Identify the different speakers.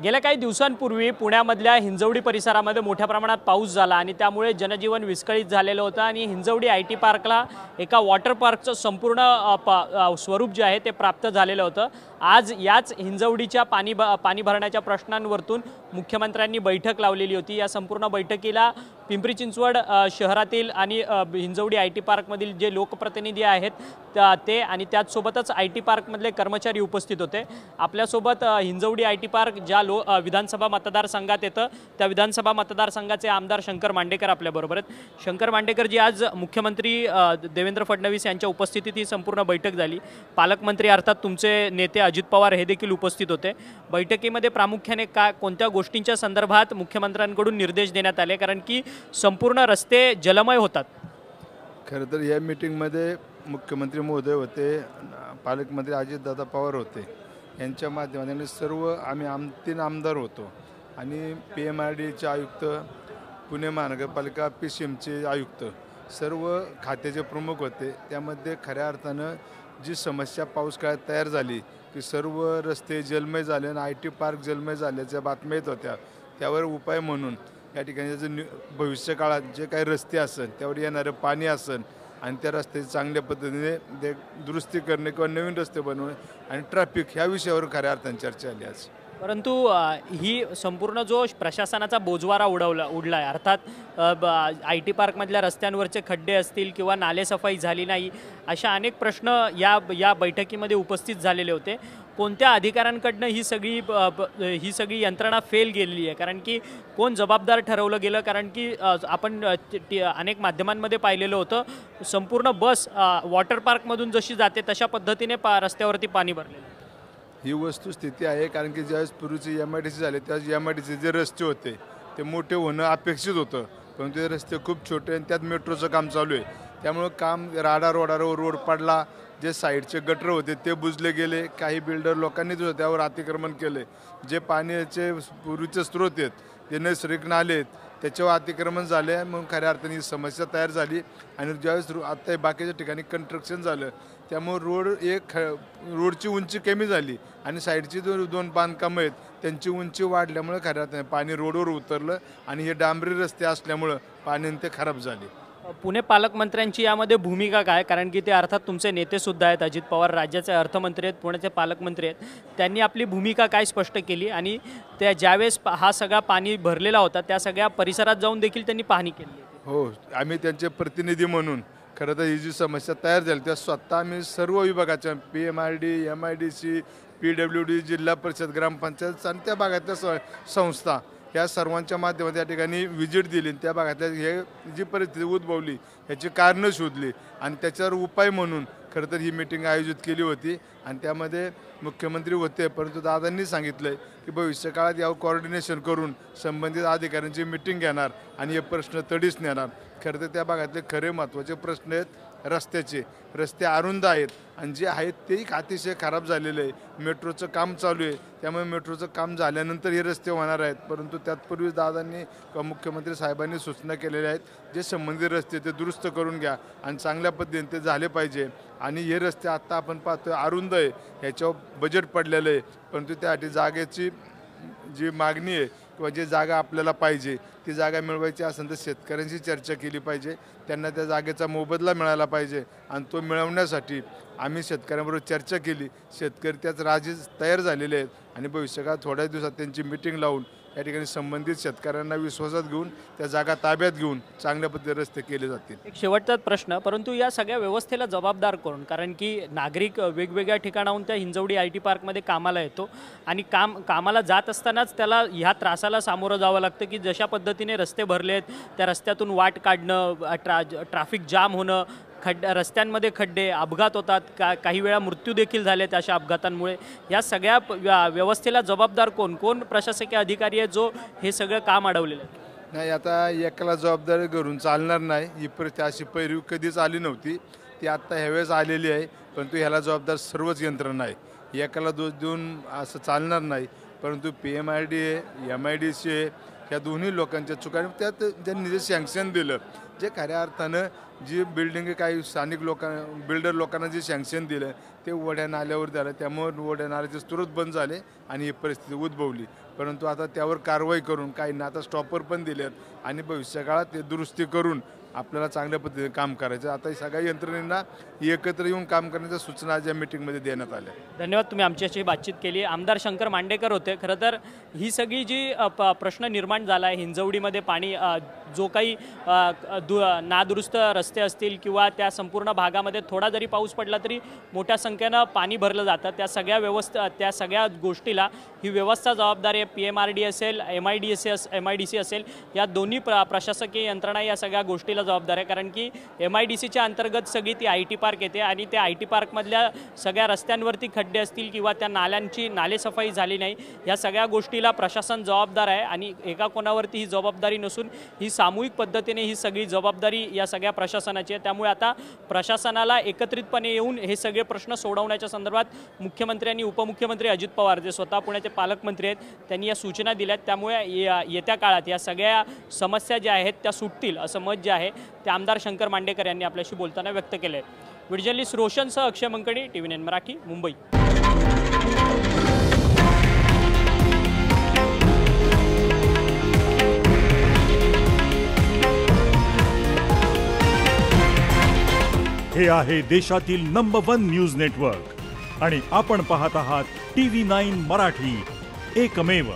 Speaker 1: गेल्या काही दिवसांपूर्वी पुण्यामधल्या हिंजवडी परिसरामध्ये मोठ्या प्रमाणात पाऊस झाला आणि त्यामुळे जनजीवन विस्कळीत झालेलं होतं आणि हिंजवडी IT पार्कला एका वॉटर पार्कचं संपूर्ण स्वरूप जे आहे ते प्राप्त झालेलं होतं। आज याच हिंजवडीच्या पाणी भरण्याच्या प्रश्नांवरतून मुख्यमंत्र्यांनी बैठक लावलेली होती। या संपूर्ण बैठकीला पिंपरी चिंचवड शहरातील आणि हिंजवडी IT पार्कमधील जे लोकप्रतिनिधी आहेत ते आणि त्याचसोबतच IT पार्कमधले कर्मचारी उपस्थित होते। आपल्यासोबत हिंजवडी IT पार्क ज्या विधानसभा मतदारसंघात येतं त्या विधानसभा मतदारसंघाचे आमदार शंकर मांडेकर आपल्याबरोबर आहेत। शंकर मांडेकर जी आज मुख्यमंत्री देवेंद्र फडणवीस यांच्या उपस्थितीत ही संपूर्ण बैठक झाली। पालकमंत्री अर्थात तुमचे नेते अजित पवार हे देखील उपस्थित होते। बैठकीमध्ये प्रामुख्याने कोणत्या गोष्टींच्या संदर्भात मुख्यमंत्र्यांकडून निर्देश देण्यात आले, कारण की संपूर्ण रस्ते जलमय होतात?
Speaker 2: खरं तर या मीटिंगमध्ये मुख्यमंत्री महोदय होते, पालकमंत्री अजितदादा पवार होते, यांच्या माध्यमातून सर्व आम्ही 3 आमदार होतो आणि PMRDचे आयुक्त, पुणे महानगरपालिका PCMचे आयुक्त, सर्व खात्याचे प्रमुख होते। त्यामध्ये खऱ्या अर्थानं जी समस्या पाऊस काळात तयार झाली की सर्व रस्ते जलमय झाले आणि IT पार्क जलमय झाल्याच्या बातम्या येत होत्या, त्यावर उपाय म्हणून या ठिकाणी भविष्य काळात जे काही रस्ते असेल त्यावर येणारं पाणी असेल आणि त्या रस्त्याची चांगल्या पद्धतीने दुरुस्ती करणे किंवा नवीन रस्ते बनवणे आणि ट्रॅफिक ह्या विषयावर खऱ्या अर्थाने चर्चा आली आज।
Speaker 1: परंतु ही संपूर्ण जो प्रशासनाचा बोजवारा उडला आहे, अर्थात IT पार्कमधल्या रस्त्यांवरचे खड्डे असतील किंवा नालेसफाई झाली नाही, अशा अनेक प्रश्न या बैठकीमध्ये उपस्थित झालेले होते। कोणत्या अधिकाऱ्यांकडनं ही सगळी यंत्रणा फेल गेलेली आहे? कारण की कोण जबाबदार ठरवलं गेलं? कारण की आपण अनेक माध्यमांमध्ये पाहिलेलं होतं, संपूर्ण बस वॉटर पार्कमधून जशी जाते तशा पद्धतीने रस्त्यावरती पाणी भरलेलं।
Speaker 2: ही वस्तुस्थिती आहे, कारण की ज्यावेळेस पूर्वीचे MIDC झाले त्यावेळेस MIDC जे रस्ते होते ते मोठे होणं अपेक्षित होतं, पण ते रस्ते खूप छोटे आणि त्यात मेट्रोचं काम चालू आहे। त्यामुळं काम रोडावर रोड पडला, जे साईडचे गटर होते ते बुजले गेले, काही बिल्डर लोकांनी जो त्यावर अतिक्रमण केले, जे पाण्याचे पूर्वीचे स्रोत आहेत ते नैसर्गिक नाले आहेत त्याच्यावर अतिक्रमण झाले, म्हणून खऱ्या अर्थाने ही समस्या तयार झाली। आणि ज्यावेळेस आता बाकीच्या ठिकाणी कन्स्ट्रक्शन झालं त्यामुळे रोडची उंची कमी झाली आणि साईडची 2 बांधकामं आहेत त्यांची उंची वाढल्यामुळे खऱ्या अर्थाने पाणी रोडवर उतरलं आणि हे डांबरी रस्ते असल्यामुळं पाणी ते खराब झाले।
Speaker 1: पुणे पालकमंत्र्यांची यामध्ये भूमिका काय? कारण की ते अर्थात तुमचे नेतेसुद्धा आहेत, अजित पवार राज्याचे अर्थमंत्री आहेत, पुण्याचे पालकमंत्री आहेत, त्यांनी आपली भूमिका काय स्पष्ट केली आणि त्या ज्यावेळेस हा सगळा पाणी भरलेला होता त्या सगळ्या परिसरात जाऊन देखील त्यांनी पाहणी केली?
Speaker 2: हो, आम्ही त्यांचे प्रतिनिधी म्हणून खरं तर ही जी समस्या तयार झाली त्या स्वतः आम्ही सर्व विभागाच्या PMRD, MIDC, PWD, जिल्हा परिषद, ग्रामपंचायत आणि त्या भागातल्या संस्था या सर्वांच्या माध्यमातून या ठिकाणी व्हिजिट दिली, त्या भागातल्या हे जी परिस्थिती उद्भवली ह्याची कारणं शोधली आणि त्याच्यावर उपाय म्हणून खरं तर ही मीटिंग आयोजित केली होती। आणि त्यामध्ये मुख्यमंत्री होते, परंतु दादांनी सांगितलं की भविष्यकाळात यावर कोऑर्डिनेशन करून संबंधित अधिकाऱ्यांची मीटिंग घेणार आणि हे प्रश्न तडीस नेणार। खरं तर त्या भागातले खरे महत्त्वाचे प्रश्न आहेत रस्त्याचे। रस्ते अरुंद आहेत आणि जे आहेत तेही अतिशय खराब झालेले आहे। मेट्रोचं काम चालू आहे, त्यामुळे मेट्रोचं काम झाल्यानंतर हे रस्ते होणार आहेत, परंतु त्यातपूर्वी दादांनी किंवा मुख्यमंत्री साहेबांनी सूचना केलेल्या आहेत जे संबंधित रस्ते ते दुरुस्त करून घ्या आणि चांगल्या पद्धतीने ते झाले पाहिजे। आणि हे रस्ते आत्ता आपण पाहतोय अरुंद आहे, ह्याच्यावर बजेट पडलेलं आहे, परंतु त्यासाठी जागेची जी मागणी आहे किंवा जी जागा आपल्याला पाहिजे ती जागा मिळवायची असेल तर शेतकऱ्यांशी चर्चा केली पाहिजे, त्यांना त्या जागेचा मोबदला मिळाला पाहिजे आणि तो मिळवण्यासाठी आम्ही शेतकऱ्यांबरोबर चर्चा केली। शेतकरी त्याच राजी तयार झालेले आहेत आणि भविष्यकाळात थोड्या दिवसात त्यांची मीटिंग लावून या ठिकाणी संबंधित शेतकऱ्यांना विश्वासात घेऊन त्या जागा ताब्यात घेऊन चांगल्या पद्धतीने रस्ते केले जातील।
Speaker 1: एक शेवटचा प्रश्न, परंतु या सगळ्या व्यवस्थेला जबाबदार कोण? कारण की नागरिक वेगवेगळ्या ठिकाणाहून त्या हिंजवडी IT पार्कमध्ये कामाला येतो आणि कामाला जात असतानाच त्याला ह्या त्रासाला सामोरं जावं लागतं की जशा पद्धतीने रस्ते भरले आहेत त्या रस्त्यातून वाट काढणं, ट्रॅफिक जाम होणं, रस्त्यांमध्ये खड्डे, अपघात होतात, काही वेळा मृत्यू देखील झालेत अशा अपघातांमुळे। या सगळ्या व्यवस्थेला जबाबदार कोण प्रशासकीय अधिकारी आहे जो हे सगळं काम अडवलेलं आहे?
Speaker 2: नाही, आता एकाला जबाबदारी करून चालणार नाही। ही अशी पैरवी कधीच आली नव्हती, ती आत्ता ह्यावेळेस आलेली आहे, परंतु ह्याला जबाबदार सर्वच यंत्रणा आहे, एकाला दोष देऊन असं चालणार नाही। परंतु PMRD आहे, MIDC आहे, ह्या दोन्ही लोकांच्या चुका आणि त्यात ज्यांनी जे सँक्शन दिलं, जे खऱ्या अर्थानं जी बिल्डिंग काही स्थानिक बिल्डर लोकांना जे सँक्शन दिलं ते ओढ्या नाल्यावर झालं, त्यामुळे ओढ्या नाल्याचे स्रोत बंद झाले आणि ही परिस्थिती उद्भवली. परंतु आता त्यावर कारवाई करून काहींना आता स्टॉपर पण दिलेत आणि भविष्यकाळात ते दुरुस्ती करून आपल्याला चांगल्या पद्धतीने काम करायचं. आता सगळ्या यंत्रणेंना एकत्र येऊन काम करण्याच्या सूचना आज या मीटिंगमध्ये देण्यात आल्या.
Speaker 1: धन्यवाद, तुम्ही आमच्याशी बातचीत केली. आमदार शंकर मांडेकर होते. खरं तर ही सगळी जी प्रश्न निर्माण झाला आहे हिंजवडीमध्ये पाणी जो काही नादुरुस्त रस्ते असतील किंवा त्या संपूर्ण भागामध्ये थोडा जरी पाऊस पडला तरी मोठ्या संख्येनं पाणी भरलं जातं, त्या सगळ्या गोष्टीला ही व्यवस्था जबाबदार आहे. PMRD असेल, MIDC असेल, या दोन्ही प्रशासकीय यंत्रणा या सगळ्या गोष्टीला जबाबदार आहे. कारण की MIDCच्या अंतर्गत सगळी ती IT पार्क येते आणि त्या IT पार्कमधल्या सगळ्या रस्त्यांवरती खड्डे असतील किंवा त्या नालेसफाई झाली नाही, या सगळ्या गोष्टीला प्रशासन जबाबदार आहे आणि एका कोणावरती ही जबाबदारी नसून ही सामूहिक पद्धतीने ही सगळी जबाबदारी या सगळ्या प्रशासनाची आहे. त्यामुळे आता प्रशासनाला एकत्रितपणे येऊन हे सगळे प्रश्न सोडवण्याच्या संदर्भात मुख्यमंत्री आणि उपमुख्यमंत्री अजित पवार जे स्वतः पुण्याचे पालकमंत्री आहेत त्यांनी या सूचना दिल्यात. त्यामुळे येत्या काळात या सगळ्या समस्या ज्या आहेत त्या सुटतील असं मत जे आहे ते आमदार शंकर मांडेकर यांनी आपल्याशी बोलताना व्यक्त केलं आहे. व्हिडिओ जर्नलिस्ट रोशनसह अक्षय मंकणी, TV9 मराठी, मुंबई.
Speaker 3: हे आहे देशातील नंबर 1 न्यूज नेटवर्क आणि आपण पाहत आहात TV9 मराठी, एकमेव.